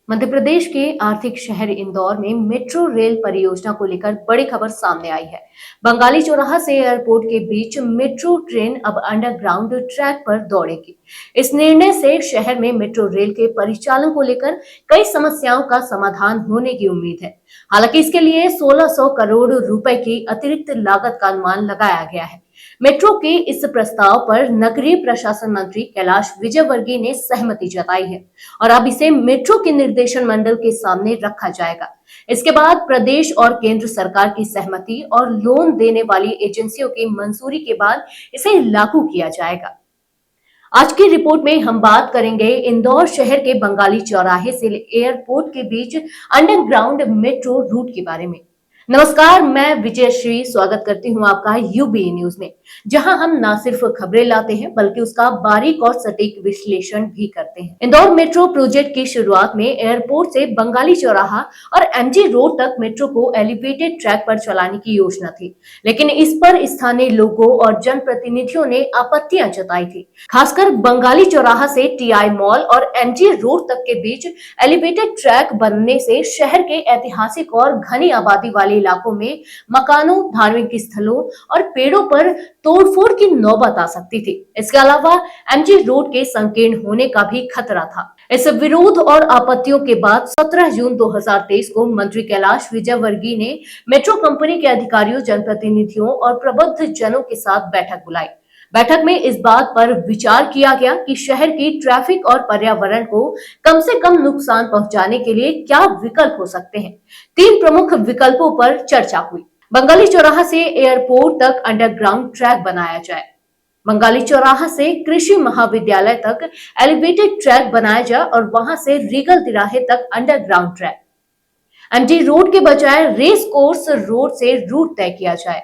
मध्य प्रदेश के आर्थिक शहर इंदौर में मेट्रो रेल परियोजना को लेकर बड़ी खबर सामने आई है। बंगाली चौराहा से एयरपोर्ट के बीच मेट्रो ट्रेन अब अंडरग्राउंड ट्रैक पर दौड़ेगी। इस निर्णय से शहर में मेट्रो रेल के परिचालन को लेकर कई समस्याओं का समाधान होने की उम्मीद है। हालांकि इसके लिए 1600 करोड़ रुपए की अतिरिक्त लागत का अनुमान लगाया गया है। मेट्रो के इस प्रस्ताव पर नगरीय प्रशासन मंत्री कैलाश विजयवर्गीय ने सहमति जताई है और अब इसे मेट्रो के निर्देशन मंडल के सामने रखा जाएगा। इसके बाद प्रदेश और केंद्र सरकार की सहमति और लोन देने वाली एजेंसियों की मंजूरी के बाद इसे लागू किया जाएगा। आज की रिपोर्ट में हम बात करेंगे इंदौर शहर के बंगाली चौराहे से एयरपोर्ट के बीच अंडरग्राउंड मेट्रो रूट के बारे में। नमस्कार, मैं विजयश्री स्वागत करती हूं आपका यूबी न्यूज में, जहां हम न सिर्फ खबरें लाते हैं बल्कि उसका बारीक और सटीक विश्लेषण भी करते हैं। इंदौर मेट्रो प्रोजेक्ट की शुरुआत में एयरपोर्ट से बंगाली चौराहा और एमजी रोड तक मेट्रो को एलिवेटेड ट्रैक पर चलाने की योजना थी, लेकिन इस पर स्थानीय लोगों और जनप्रतिनिधियों ने आपत्तियां जताई थी। खासकर बंगाली चौराहा से टीआई मॉल और एमजी रोड तक के बीच एलिवेटेड ट्रैक बनने से शहर के ऐतिहासिक और घनी आबादी वाले इलाकों में मकानों, धार्मिक स्थलों और पेड़ों पर तोड़फोड़ की नौबत आ सकती थी। इसके अलावा एमजी रोड के संकीर्ण होने का भी खतरा था। इस विरोध और आपत्तियों के बाद 17 जून 2023 को मंत्री कैलाश विजयवर्गीय ने मेट्रो कंपनी के अधिकारियों, जनप्रतिनिधियों और प्रबुद्ध जनों के साथ बैठक बुलाई। बैठक में इस बात पर विचार किया गया कि शहर की ट्रैफिक और पर्यावरण को कम से कम नुकसान पहुंचाने के लिए क्या विकल्प हो सकते हैं। 3 प्रमुख विकल्पों पर चर्चा हुई। बंगाली चौराहा से एयरपोर्ट तक अंडरग्राउंड ट्रैक बनाया जाए, बंगाली चौराहा से कृषि महाविद्यालय तक एलिवेटेड ट्रैक बनाया जाए और वहां से रीगल तिराहे तक अंडरग्राउंड ट्रैक, एमजी रोड के बजाय रेस कोर्स रोड से रूट तय किया जाए।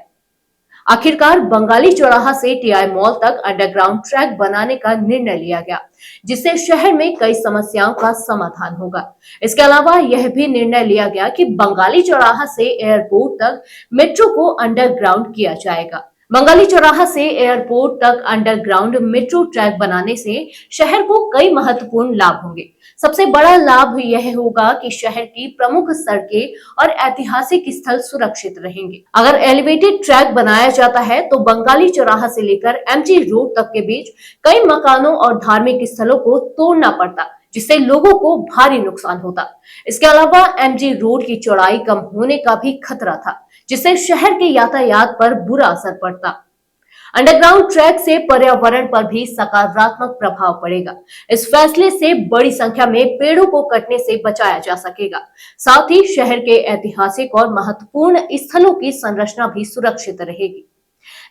आखिरकार बंगाली चौराहा से टीआई मॉल तक अंडरग्राउंड ट्रैक बनाने का निर्णय लिया गया, जिससे शहर में कई समस्याओं का समाधान होगा। इसके अलावा यह भी निर्णय लिया गया कि बंगाली चौराहा से एयरपोर्ट तक मेट्रो को अंडरग्राउंड किया जाएगा। बंगाली चौराहा से एयरपोर्ट तक अंडरग्राउंड मेट्रो ट्रैक बनाने से शहर को कई महत्वपूर्ण लाभ होंगे। सबसे बड़ा लाभ यह होगा कि शहर की प्रमुख सड़कें और ऐतिहासिक स्थल सुरक्षित रहेंगे। अगर एलिवेटेड ट्रैक बनाया जाता है तो बंगाली चौराहा से लेकर एमजी रोड तक के बीच कई मकानों और धार्मिक स्थलों को तोड़ना पड़ता, जिससे लोगों को भारी नुकसान होता। इसके अलावा एमजी रोड की चौड़ाई कम होने का भी खतरा था, जिससे शहर के यातायात पर बुरा असर पड़ता। अंडरग्राउंड ट्रैक से पर्यावरण पर भी सकारात्मक प्रभाव पड़ेगा। इस फैसले से बड़ी संख्या में पेड़ों को कटने से बचाया जा सकेगा। साथ ही शहर के ऐतिहासिक और महत्वपूर्ण स्थलों की संरचना भी सुरक्षित रहेगी।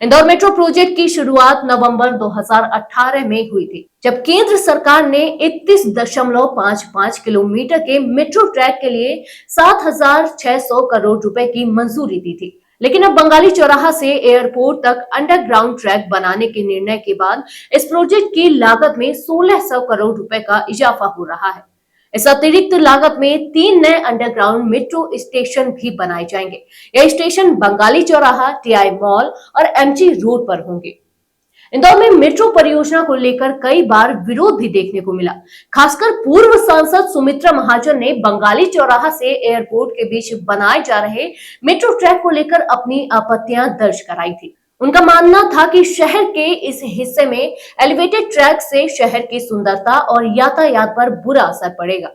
इंदौर मेट्रो प्रोजेक्ट की शुरुआत नवंबर 2018 में हुई थी, जब केंद्र सरकार ने 31.55 किलोमीटर के मेट्रो ट्रैक के लिए 7,600 करोड़ रुपए की मंजूरी दी थी। लेकिन अब बंगाली चौराहा से एयरपोर्ट तक अंडरग्राउंड ट्रैक बनाने के निर्णय के बाद इस प्रोजेक्ट की लागत में 1600 करोड़ रुपए का इजाफा हो रहा है। इस अतिरिक्त लागत में 3 नए अंडरग्राउंड मेट्रो स्टेशन भी बनाए जाएंगे। यह स्टेशन बंगाली चौराहा, टीआई मॉल और एमजी रोड पर होंगे। इंदौर में मेट्रो परियोजना को लेकर कई बार विरोध भी देखने को मिला। खासकर पूर्व सांसद सुमित्रा महाजन ने बंगाली चौराहा से एयरपोर्ट के बीच बनाए जा रहे मेट्रो ट्रैक को लेकर अपनी आपत्तियां दर्ज कराई थी। उनका मानना था कि शहर के इस हिस्से में एलिवेटेड ट्रैक से शहर की सुंदरता और यातायात पर बुरा असर पड़ेगा।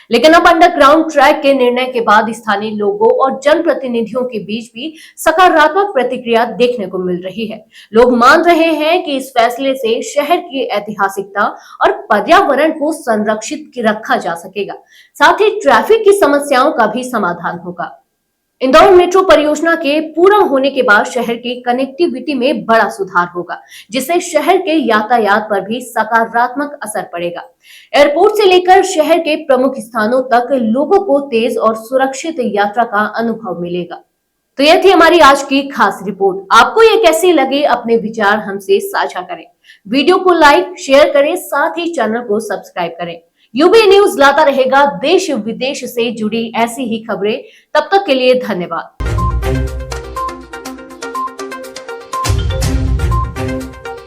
लेकिन अब अंडरग्राउंड ट्रैक के निर्णय के बाद स्थानीय लोगों और जनप्रतिनिधियों के बीच भी सकारात्मक प्रतिक्रिया देखने को मिल रही है। लोग मान रहे हैं कि इस फैसले से शहर की ऐतिहासिकता और पर्यावरण को संरक्षित रखा जा सकेगा। साथ ही ट्रैफिक की समस्याओं का भी समाधान होगा। इंदौर मेट्रो परियोजना के पूरा होने के बाद शहर की कनेक्टिविटी में बड़ा सुधार होगा, जिससे शहर के यातायात पर भी सकारात्मक असर पड़ेगा। एयरपोर्ट से लेकर शहर के प्रमुख स्थानों तक लोगों को तेज और सुरक्षित यात्रा का अनुभव मिलेगा। तो यह थी हमारी आज की खास रिपोर्ट। आपको ये कैसी लगी, अपने विचार हमसे साझा करें। वीडियो को लाइक, शेयर करें, साथ ही चैनल को सब्सक्राइब करें। यूबी न्यूज लाता रहेगा देश विदेश से जुड़ी ऐसी ही खबरें। तब तक के लिए धन्यवाद।